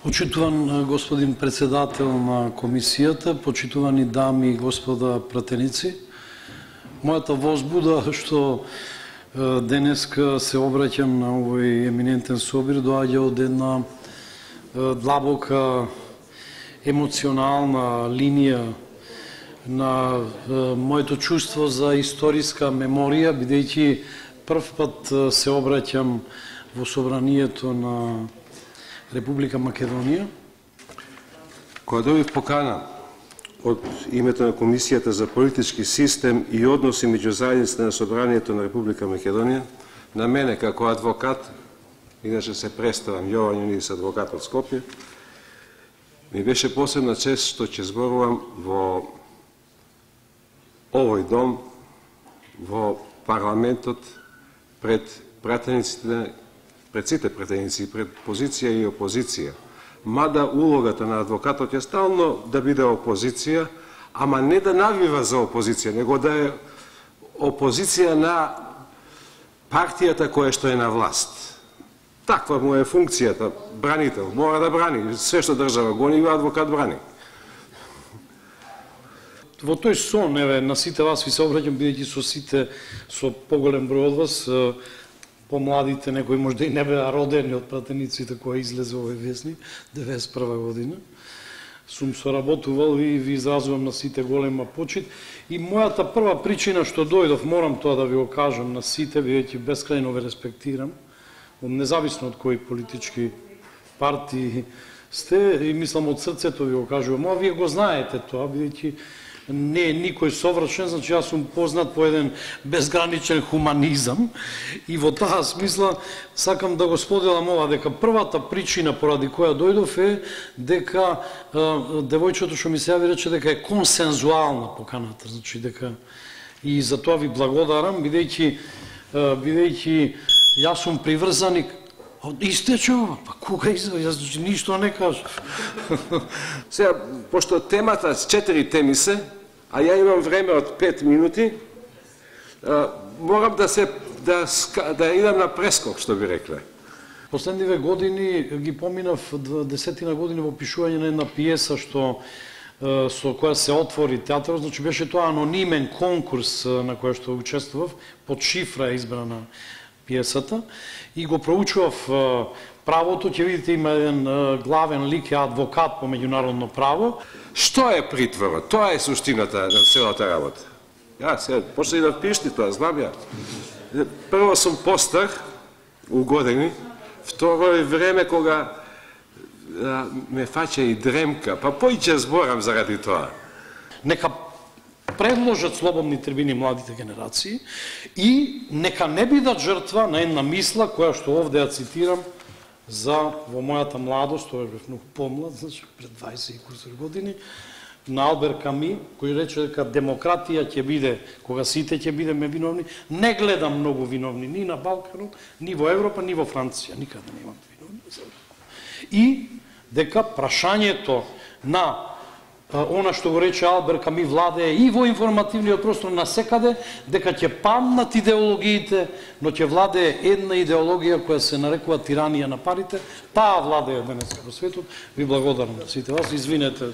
Почитуван господин председател на комисијата, почитувани дами и господа пратеници, мојата возбуда што денеска се обраќам на овој еминентен собир доаѓа од една длабока емоционална линија на моето чувство за историска меморија, бидејќи прв пат се обраќам во собранието на Република Македонија. Кога добив покана од името на Комисијата за политички систем и односи меѓу заедниците на собранието на Република Македонија, на мене како адвокат, иначе се представам Јован Јунис, адвокат од Скопје, ми беше посебна чест што ќе зборувам во овој дом, во парламентот, пред пратениците, пред сите пратеници, пред позиција и опозиција. Мада улогата на адвокатот е стално да биде опозиција, ама не да навива за опозиција, него да е опозиција на партијата која што е на власт. Таква му е функцијата, бранител, мора да брани. Све што држава гони, адвокат брани. Во тој сон, на сите вас ви се обраќам, бидејќи со сите, со поголем број од вас, помладите, некои можда и не беа родени од пратениците која излезе овој вестник, 91 година. Сум соработувал и ви изразувам на сите голема почит. И мојата прва причина што дојдов, морам тоа да ви го кажам на сите, бидејќи бескрајно ве респектирам, независно од кои политички партии сте, и мислам од срцето ви го кажувам, а вие го знаете тоа, бидејќи не е никој совршен, значи јас сум познат по еден безграничен хуманизам и во таа смисла сакам да го споделам ова, дека првата причина поради која дојдов е дека девојчето што ми се јави рече дека е консензуална поканата, значи дека и за тоа ви благодарам, бидејќи јас сум приврзаник. Истече ова, па кога јас ништо не кажав. Сега, пошто темата, 4 теми се, а ја имам време од 5 минути, морам да идам на прескок, што би рекле. Последниве години ги поминав 10 години во пишување на една пиеса што со која се отвори театарот, значи беше тоа анонимен конкурс на кој што учествував, под шифра е избрана пиесата и го проучував правото, ќе видите има еден главен лик, е адвокат по меѓународно право. Што е притворот? Тоа е суштината на целата работа. Ја сега почна и да пишти тоа, знам ја. Прво сум постар у години, второ е време кога ме фаќа и дремка, па поиќе зборам заради тоа. Нека предложат слободни трибини младите генерации и нека не бидат жртва на една мисла која што овде ја цитирам за во мојата младост, тоа бев многу помлад, значи пред 20 и кусур години, на Албер Ками, кој рече дека демократија ќе биде кога сите ќе бидеме виновни. Не гледам многу виновни ни на Балканот, ни во Европа, ни во Франција, никаде немам виновни. И дека прашањето на она што го рече Албер Ками владее и во информативниот простор насекаде, дека ќе памнат идеологиите, но ќе владее една идеологија која се нарекува тиранија на парите, таа владее денес во светот. Ви благодарам сите вас, извинете.